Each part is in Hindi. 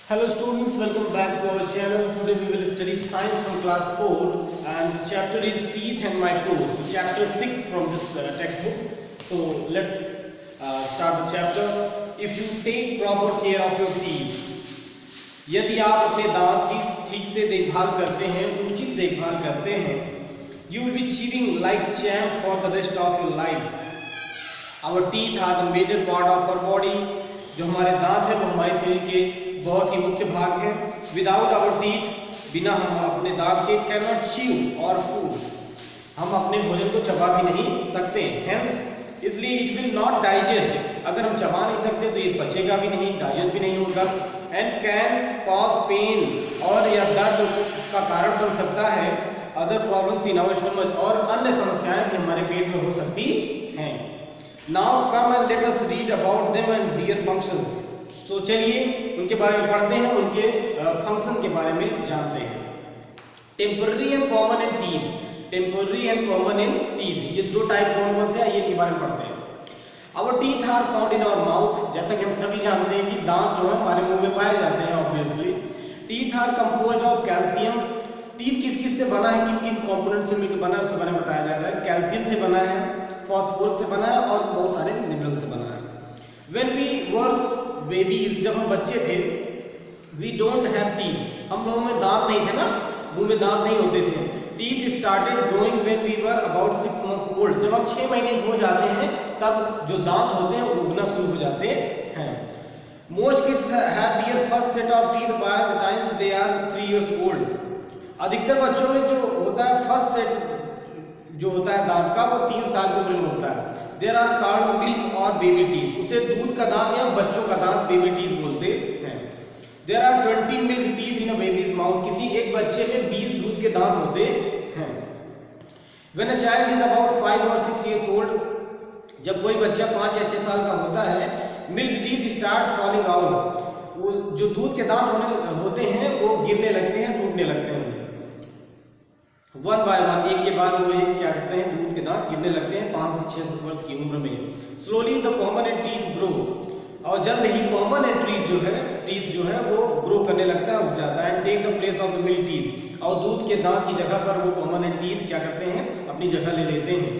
Hello students, welcome back to our channel. Today we will study science from class 4 and the chapter is teeth and microbes. So chapter 6 from this textbook. So let's start the chapter. If you take proper care of your teeth, यदि आप अपने दांत की ठीक से देखभाल करते हैं, उचित देखभाल करते हैं, you will be chewing like champ for the rest of your life. Our teeth are the major part of our body. जो हमारे दांत है वो हमारे शरीर के बहुत ही मुख्य भाग है. विदाउट आवर टीथ, बिना हम अपने दांत के कैन नॉट च्यू और फूड, हम अपने भोजन को चबा भी नहीं सकते. हेंस, इसलिए इट विल नॉट डाइजेस्ट. अगर हम चबा नहीं सकते तो ये पचेगा भी नहीं, डाइजेस्ट भी नहीं होगा. एंड कैन कॉज पेन, और यह दर्द का कारण बन सकता है. Other problems in our stomach, और अन्य समस्याएं भी हमारे पेट में हो सकती हैं. Now come and let us read about them and their functions. तो चलिए उनके बारे में पढ़ते हैं, उनके फंक्शन के बारे में जानते हैं. Temporary and permanent teeth. Temporary and permanent teeth, ये दो टाइप कौन कौन से हैं, ये के बारे में पढ़ते हैं. Our teeth are found in our mouth. जैसा कि हम सभी जानते हैं कि दांत जो है हमारे मुंह में पाए जाते हैं obviously. Teeth are composed of calcium. Teeth किस किस से बना है, किन किन कंपोनेंट से मिलकर बना है उसके बारे में बताया जा रहा है. कैल्शियम से बना है, फॉस्फोरस से बना है और बहुत सारे मिनरल से बना है. When we were babies, जब हम बच्चे थे, we don't have teeth. हम लोगों में दांत नहीं थे ना, मुंह में दांत नहीं होते थे. Teeth started growing when we were about 6 months old. जब हम 6 महीने हो जाते हैं तब जो दांत होते हैं उगना शुरू हो जाते हैं. Most kids have their first set of teeth by the time they are 3 years old. अधिकतर बच्चों में जो होता है फर्स्ट सेट जो होता है दांत का, वो 3 साल की उम्र में होता है. देयर आर कॉल्ड मिल्क और बेबी टीथ. उसे दूध का दांत या बच्चों का दांत बेबी टीथ बोलते हैं. There are 20 milk teeth in a baby's mouth. किसी एक बच्चे में 20 दूध के दांत होते हैं. When a child is about 5 और 6 इयर्स ओल्ड, जब कोई बच्चा 5 या 6 साल का होता है, milk teeth start falling out. वो जो दूध के दांत होते हैं वो गिरने लगते हैं, टूटने लगते हैं. वन बाय वन, एक के बाद वो एक क्या करते हैं, दूध के दांत गिरने लगते हैं 5 से 6 वर्ष की उम्र में. Slowly the permanent teeth grow, और जल्द ही परमानेंट टीथ जो है वो ग्रो करने लगता है, उग जाता है. And take the place of the milk teeth, और दूध के दांत की जगह पर वो परमानेंट टीथ क्या करते हैं, अपनी जगह ले लेते हैं.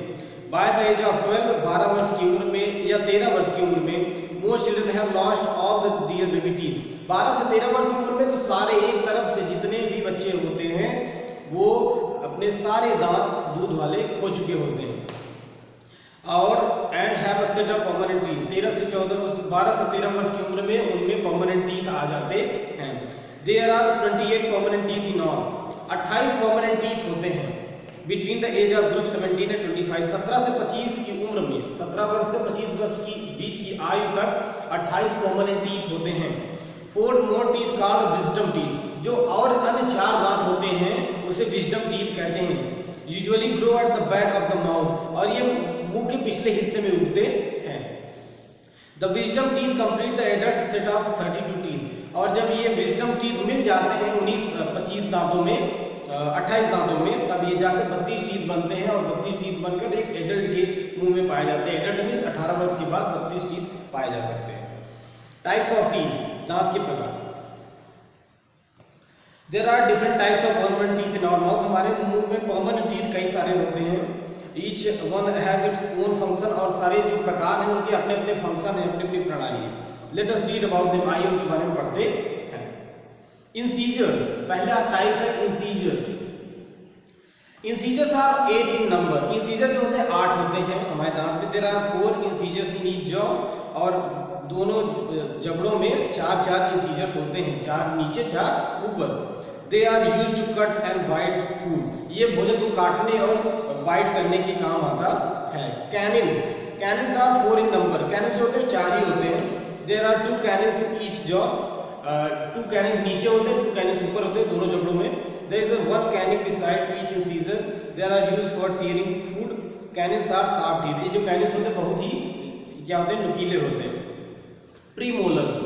बाय द एज ऑफ 12 वर्ष की उम्र में या 13 वर्ष की उम्र में, most children have lost all their baby teeth. 12 से 13 वर्ष की उम्र में तो सारे एक तरफ से जितने भी बच्चे होते हैं वो अपने सारे दांत दूध वाले खो चुके होते हैं. और and have a set of permanent teeth. 12 से 13 वर्ष की उम्र में उनमें परमानेंट टीथ आ जाते हैं. There are 28 permanent teeth in all. 28 permanent teeth होते हैं. Between the age of group 17 and 25, 17 से 25 की उम्र में, 17 वर्ष से 25 वर्ष की बीच की आयु तक 28 परमानेंट टीथ होते हैं. 4 मोर टीथ कॉल्ड विजडम टीथ. जो और अन्य 4 दांत होते हैं उसे विजडम टीथ कहते हैं. Usually grow at the back of the mouth, और ये मुंह के पिछले हिस्से में उगते हैं. The wisdom teeth complete the adult set of 32 teeth. और जब ये विजडम टीथ मिल जाते हैं 25 दांतों में, 28 दांतों में, तब ये जाकर 32 टीथ बनते हैं, और 32 टीथ बनकर एक एडल्ट के मुंह में पाए जाते हैं. एडल्ट मीन्स 18 वर्ष के बाद 32 टीथ पाए जा सकते हैं. टाइप्स ऑफ टीथ, दांत के प्रकार. There are different types of permanent teeth in our mouth. हमारे मुंह में permanent teeth कई सारे होते हैं. Each one has its own function, और सारे जो प्रकार हैं उनके अपने अपने फंक्शन हैं, अपनी अपनी प्रणाली है. Let us read about them. आइए उनके बारे में पढ़ते हैं. Incisors, पहला टाइप है incisors. Incisors are 8 in number. Incisors जो होते हैं 8 होते हैं हमारे दांत में. There are 4 incisors in each jaw, और दोनों जबड़ों में 4 इंसीजर्स होते हैं, 4 नीचे 4 ऊपर. They are use to cut and bite food. ये भोजन को काटने और बाइट करने के काम आता है. Canines, canines are 4 in number. Canines होते हैं 4 ही होते हैं. There are 2 canines in each jaw. 2 canines नीचे होते हैं, 2 कैनिन्स ऊपर होते हैं दोनों जबड़ों में. There is 1 canine beside each incisor. There are use for tearing food. Canines are sharp teeth. ये जो कैनिन्स होते हैं बहुत ही क्या होते हैं, नुकीले होते हैं. Premolars,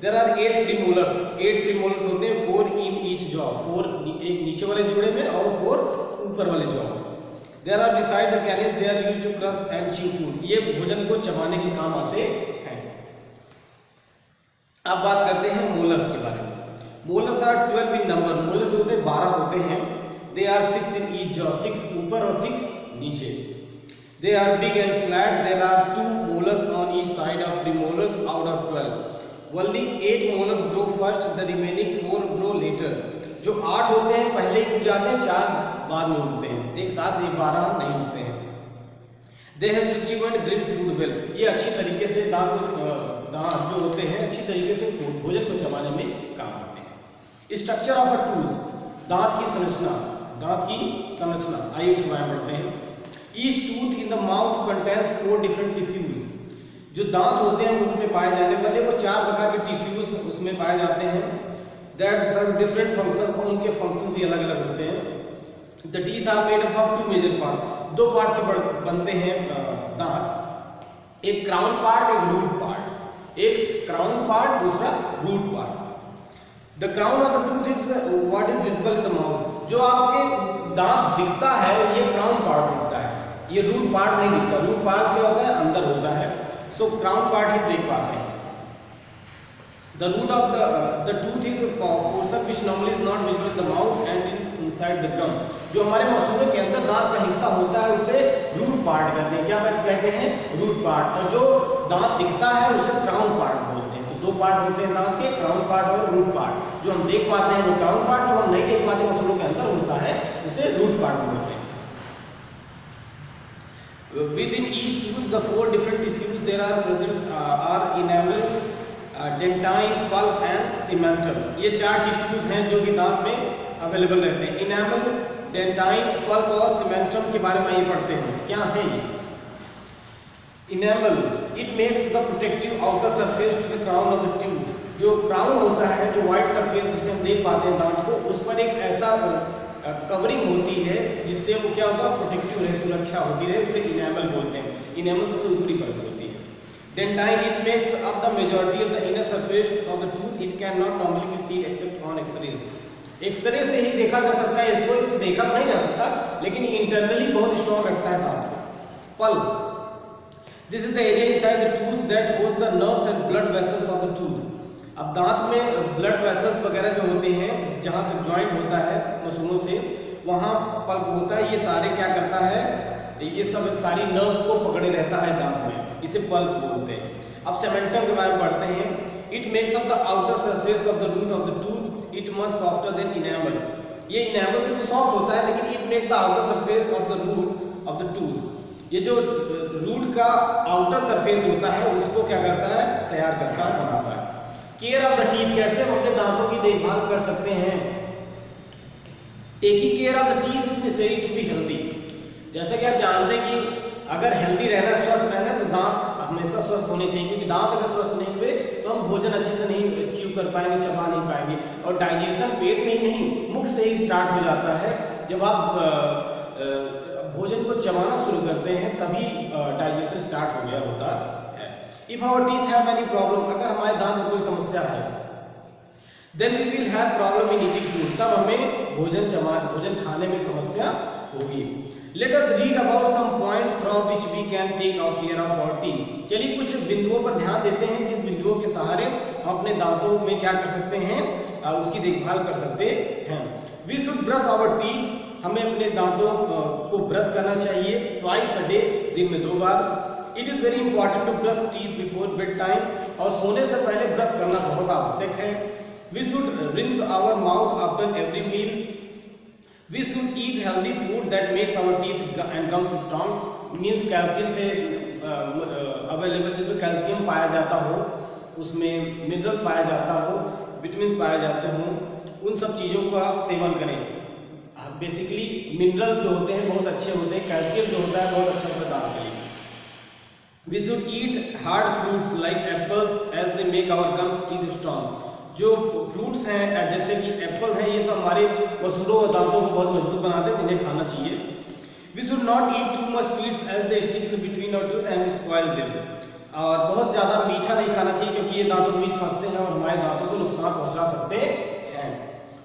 there are 8 premolars. 8 premolars होते हैं, 4 इन ईच जॉ. 4 एक नीचे वाले जबड़े में और 4 ऊपर वाले जॉ में. There are beside the canines. They are used to crush and chew food. ये भोजन को चबाने के काम आते हैं. अब बात करते हैं मोलर्स के बारे में. Molars are 12 in number, molars जो होते हैं 12 होते हैं। They are 6 in each jaw, 6 ऊपर और 6 नीचे। They are big and flat, there are 2 molars on each side of premolars out of 12। Only 8 molars grow first, the remaining 4 grow later. जो 8 होते हैं पहले ही उग जाते हैं, 4 बाद में उगते हैं, एक साथ ये 12 नहीं उगते हैं। They have to chew and grip food well, ये अच्छी तरीके से दांत जो होते हैं अच्छी तरीके से भोजन को चबाने में काम आते हैं। स्ट्रक्चर ऑफ अ टूथ, दांत की संरचना, दांत की संरचना आइए उसके बारे में पढ़ते हैं। Each tooth in the mouth contains 4 different tissues, जो दांत होते हैं मुंह में पाए जाने वाले वो 4 प्रकार के टिश्यूज उसमें पाए जाते हैं। दैट सर्व डिफरेंट फंक्शन, और उनके फंक्शन भी अलग अलग होते हैं। The teeth are made up of 2 major parts, 2 part से बनते हैं दांत, एक क्राउन पार्ट एक रूट पार्ट, एक क्राउन पार्ट दूसरा root part. The crown of the tooth is what is visible in the mouth, जो आपके दांत दिखता है ये क्राउन पार्ट दिखता है, ये रूट पार्ट नहीं दिखता। रूट पार्ट क्या होता है, अंदर होता है, सो क्राउन पार्ट ही देख पाते हैं। The root of the tooth is portion which normally is not visible in the mouth and inside the gum, जो हमारे मसूड़ों के अंदर दांत का हिस्सा होता है उसे रूट पार्ट कहते हैं। क्या कहते हैं, रूट पार्ट। और जो दांत दिखता है उसे क्राउन पार्ट बोलते हैं। तो 2 पार्ट होते हैं दांत के, क्राउन पार्ट और रूट पार्ट। जो हम देख पाते हैं वो क्राउन पार्ट, जो हम नहीं देख पाते मसूड़ों के अंदर होता है उसे रूट पार्ट बोलते हैं। Within each tooth, the 4 different tissues there are present are enamel, dentine, pulp and cementum. ये 4 टिश्यूज हैं जो कि दांत में अवेलेबल रहते हैं। इनेमल, डेंटाइन, पल्प और सीमेंटम के बारे में ये पढ़ते हैं। क्या है ये? Enamel, it makes the protective outer surface to the crown of the tooth. जो क्राउन होता है, जो व्हाइट सरफेस जिसे हम देख पाते हैं दांत को, उस पर एक ऐसा कवरिंग होती है जिससे वो क्या होता है, प्रोटेक्टिव रहे, सुरक्षा होती रहे, उसे इनेमल बोलते हैं। इनेमल सबसे ऊपरी परत होती है। Dentine, it makes up the majority of the inner surface of the tooth, it can not normally be seen except on x-rays. X-ray से ही देखा जा सकता है इसको देखा तो नहीं जा सकता, लेकिन इंटरनली बहुत स्ट्रॉन्ग रखता है दांत को। Pulp, this is the area inside the tooth that holds the nerves and blood vessels of the tooth. अब दांत में ब्लड वेसल्स वगैरह जो होते हैं, जहाँ तक जॉइंट होता है मसूड़ों से, वहाँ पल्प होता है। ये सारे क्या करता है, ये सब सारी नर्व्स को पकड़े रहता है दांत में, इसे पल्प बोलते हैं। अब सेमेंटम के बारे में पढ़ते हैं। It makes up the outer surface of the root of the tooth, it much softer than enamel. ये इनेमल से तो सॉफ्ट होता है, लेकिन it makes the outer surface of the root of the tooth. ये जो रूट का आउटर सरफेस होता है उसको क्या करता है, तैयार करता है, बनाता है। केयर ऑफ द टीथ, कैसे हम अपने दांतों की देखभाल कर सकते हैं। Taking care of the teeth is necessary to be healthy. जैसा कि आप जानते हैं कि अगर हेल्दी रहना, स्वस्थ रहना, तो दांत हमेशा स्वस्थ होने चाहिए, क्योंकि दांत अगर स्वस्थ नहीं हुए तो हम भोजन अच्छे से नहीं च्यू कर पाएंगे, चबा नहीं पाएंगे। और डाइजेशन पेट में ही नहीं, मुख से ही स्टार्ट हो जाता है। जब आप भोजन को चबाना शुरू करते हैं तभी डाइजेशन स्टार्ट हो गया होता है। If our teeth have any problem, अगर हमारे दांत में कोई समस्या है, then we will have problem in eating food, तब हमें भोजन खाने में समस्या होगी। Let us read about some points through which we can take our care of our teeth. चलिए कुछ बिंदुओं पर ध्यान देते हैं जिस बिंदुओं के सहारे हम अपने दांतों में क्या कर सकते हैं, उसकी देखभाल कर सकते हैं। We should brush our teeth, हमें अपने दांतों को ब्रश करना चाहिए ट्वाइस अ डे, दिन में 2 बार। It is very important to brush teeth before bed time, और सोने से पहले ब्रश करना बहुत आवश्यक है। We should rinse our mouth after every meal. We should eat healthy food that makes our teeth and gums strong, means calcium से अवेलेबल, जिसमें कैल्शियम पाया जाता हो, उसमें मिनरल्स पाया जाता हो, विटामिन पाया जाते हों, उन सब चीज़ों का आप सेवन करें। बेसिकली मिनरल्स जो होते हैं बहुत अच्छे होते हैं, कैल्शियम जो होता है बहुत अच्छा होता है दांत के लिए। We should eat hard fruits like apples as they make our gums teeth strong. जो फ्रूट्स हैं जैसे कि एप्पल है, ये सब हमारे मसूड़ों और दांतों को बहुत मजबूत बनाते हैं, इन्हें खाना चाहिए। We should not eat too much sweets as they stick in between our teeth and spoil them. और बहुत ज़्यादा मीठा नहीं खाना चाहिए क्योंकि ये दांतों के बीच फंसते हैं और हमारे दांतों को नुकसान पहुँचा सकते हैं।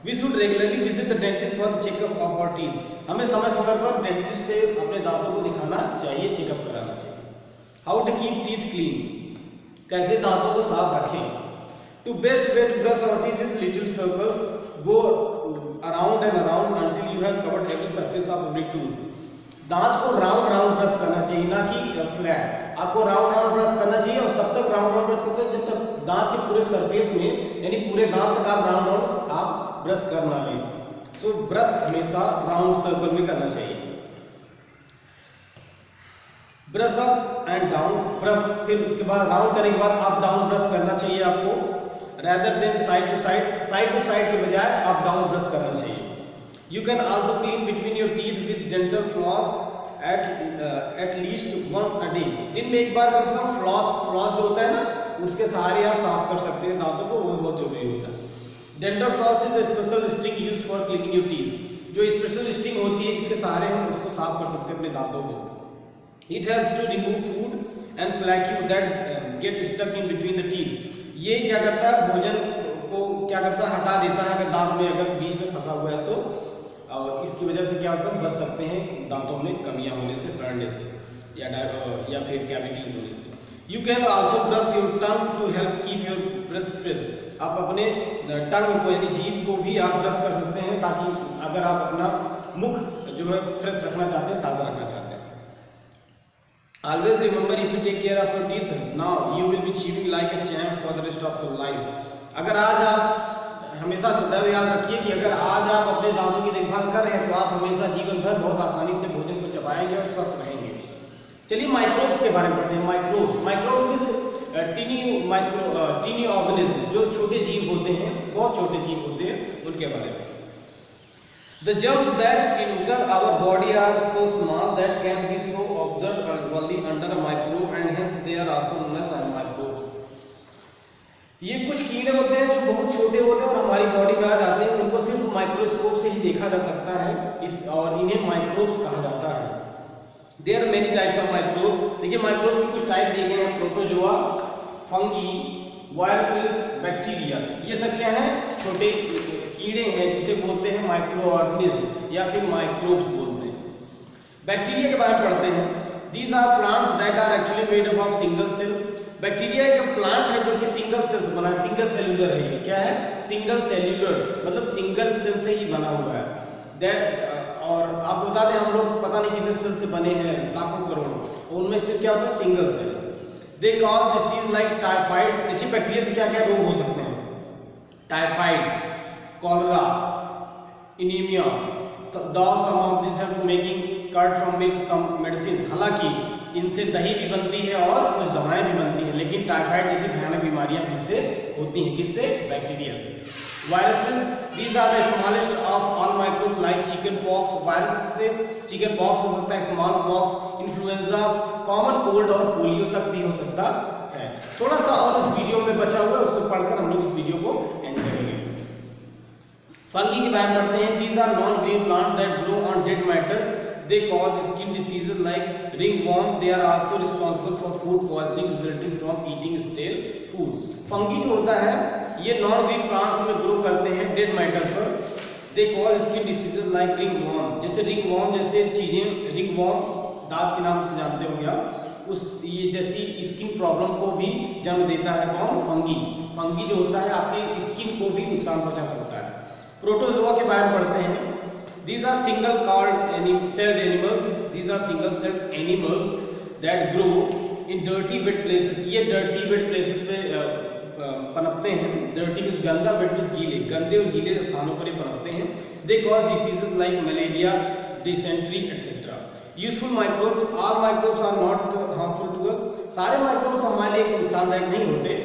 We should regularly visit the dentist for the checkup of our teeth. हमें समय समय पर डेंटिस्ट से अपने दांतों को दिखाना चाहिए, चेकअप कराना चाहिए। How to keep teeth clean, कैसे दांतों को साफ रखें। To best way to brush our teeth is little circles go around and around until you have covered every surface of every tooth. दांत को राउंड राउंड ब्रश करना चाहिए, ना कि फ्लैट। आपको राउंड राउंड ब्रश करना चाहिए और तब तक राउंड राउंड ब्रश करते हैं जब तक दांत के पूरे सरफेस में, यानी पूरे दांत तक आप राउंड राउंड आप ब्रश कर ना लें। सो ब्रश हमेशा राउंड सर्कल में करना चाहिए। Brush up and down brush, फिर उसके बाद राउंड करने के बाद अप डाउन ब्रश करना चाहिए आपको, rather than side to side के बजाय अप डाउन ब्रश करना चाहिए। You can also clean between your teeth with dental floss at least once a day. दिन में एक बार कम से कम फ्लॉस जो होता है ना, उसके सहारे आप साफ कर सकते हैं दांतों को, वो बहुत जरूरी होता है। Dental floss is a special sting used for cleaning your teeth. जो स्पेशल स्टिंग होती है जिसके सहारे हम उसको साफ कर सकते हैं अपने दांतों को। It helps to remove food and plaque that get stuck in between the teeth. ये क्या करता है, भोजन को क्या करता है, हटा देता है अगर दांत में अगर बीच में फंसा हुआ है तो, और इसकी वजह से क्या होता है, बच सकते हैं दांतों में कमियां होने से, सड़ने से या फिर कैविटीज होने से। You can also brush your tongue to help keep your breath fresh. आप अपने टंग को यानी जीभ को भी आप ब्रश कर सकते हैं, ताकि अगर आप अपना मुख जो है फ्रेश रखना चाहते हैं, ताज़ा रखना चाहते हैं। Always remember if you take care of your teeth now you will be chewing like a champ for the rest of your life. अगर आज आप हमेशा सदैव याद रखिए कि अगर आज आप अपने दांतों की देखभाल कर रहे हैं तो आप हमेशा जीवन भर बहुत आसानी से भोजन को चबाएंगे और स्वस्थ रहेंगे। चलिए माइक्रोब्स के बारे में पढ़ते हैं। माइक्रोब्स टीनी ऑर्गेनिज्म, जो छोटे जीव होते हैं, बहुत छोटे जीव होते हैं, उनके बारे में। The germs that enter our body are so small that can be so observed only under a microscope and hence they are also known as microbes. ये कुछ कीड़े होते हैं जो बहुत छोटे होते हैं और हमारी बॉडी में आ जाते हैं, उनको सिर्फ माइक्रोस्कोप से ही देखा जा सकता है और इन्हें माइक्रोब्स कहा जाता है। There are many types of microbes. देखिए माइक्रोब्स के कुछ टाइप दिए गए हैं, प्रोटोजोआ, फंगी, वायरसेस, बैक्टीरिया। ये सब क्या है, छोटे कीड़े हैं जिसे बोलते हैं माइक्रो ऑर्गेनिज्म या फिर माइक्रोब्स बोलते हैं। बैक्टीरिया के बारे में पढ़ते हैं। These are plants that are actually made up of single cell. Bacteria एक प्लांट है जो कि सिंगल सेल से बना है, सिंगल सेल्यूलर है। ये क्या है, सिंगल सेल्यूलर, मतलब सिंगल सेल से ही बना हुआ है। दैट और आपको बता दें, हम लोग पता नहीं कितने सेल से बने हैं, लाखों करोड़, उनमें से क्या होता है, single cell. They cause disease like typhoid. देखिए बैक्टीरिया से क्या क्या रोग हो सकते हैं, typhoid, cholera, anaemia. Some of this help making curd from milk, some medicine. हालांकि इनसे दही भी बनती है और कुछ दवाएं भी बनती हैं, लेकिन टाइफाइड जैसी भयानक बीमारियां भी इससे होती हैं। किससे, बैक्टीरिया से। Viruses, these are the smallest of all microbes like chickenpox. Virus से चिकन पॉक्स हो सकता है, smallpox, influenza, common cold और पोलियो तक भी हो सकता है। थोड़ा सा और इस वीडियो में बचा हुआ है, उसको पढ़कर हम लोग इस वीडियो को एंड करेंगे। फंगी के बारे में पढ़ते हैं। These are non green plant that grow on dead matter. They cause skin diseases like ringworm. They are also responsible for food poisoning resulting from eating stale food. Fungi जो होता है ये नॉन ग्रीन प्लांट्स में ग्रो करते हैं डेड मैटर पर। They cause skin diseases like ringworm. जैसे रिंगवॉर्म जैसे चीजें, रिंगवॉर्म दांत के नाम से जानते होंगे आप, उस ये जैसी स्किन प्रॉब्लम को भी जन्म देता है कौन, फंगी। फंगी जो होता है आपकी स्किन को भी नुकसान पहुंचा सकता है। प्रोटोजोआ के बारे में पढ़ते हैं। These are single-celled animals. These are single-celled animals that grow in dirty, wet places. ये dirty, wet places पे पनपते हैं। Dirty means गंदा, wet means गीले, गंदे और गीले स्थानों पर ये पनपते हैं। They cause diseases like malaria, dysentery, etc. Useful microbes. All microbes are not harmful to us. सारे microbes तो हमारे लिए नुकसानदायक नहीं होते।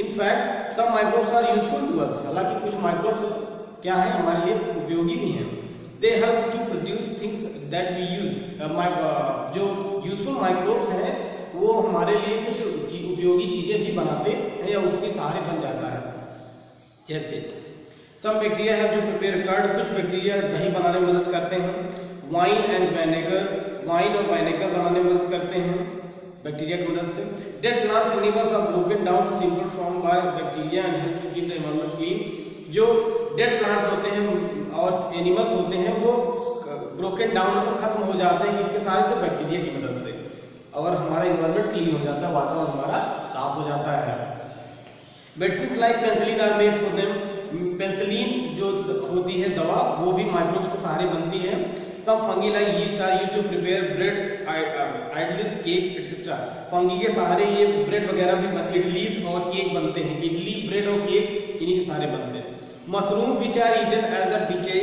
In fact, some microbes are useful to us. हालांकि कुछ microbes क्या है, हमारे लिए उपयोगी भी हैं। They help to produce things that we use. जो यूजफुल माइक्रोब्स हैं वो हमारे लिए कुछ उपयोगी चीज़ें भी बनाते हैं या उसके सहारे बन जाता है। जैसे some bacteria have to prepare curd. कुछ बैक्टीरिया दही बनाने में मदद करते हैं। वाइन एंड विनेगर, वाइन और विनेगर बनाने में मदद करते हैं बैक्टीरिया की मदद से। Dead plants and animals are broken down to simple form by bacteria and help to keep the environment clean. जो डेड प्लांट्स होते हैं और एनिमल्स होते हैं वो ब्रोकन डाउन मतलब खत्म हो जाते हैं किसके सहारे से, बैक्टीरिया की मदद से, और हमारा एनवायरनमेंट क्लीन हो जाता है, वातावरण हमारा साफ हो जाता है। Medicine like penicillin are made for them, penicillin जो होती है दवा वो भी माइक्रोब्स के सहारे बनती है। Some fungi like yeast are used to prepare bread, idlis, cakes etcetera. Fungi के सहारे ये ब्रेड वगैरह भी, इडलीस और केक बनते हैं। इडली, ब्रेड और केक इन्हीं के सहारे बनते हैं। Mushroom which are eaten as a decay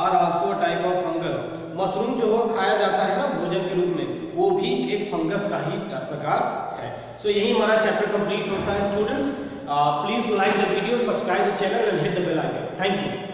are also a type of fungus. Mushroom जो खाया जाता है ना भोजन के रूप में, वो भी एक फंगस का ही प्रकार है। सो यही हमारा चैप्टर कंप्लीट होता है students. Please like the video, subscribe the channel and hit the bell icon. Thank you.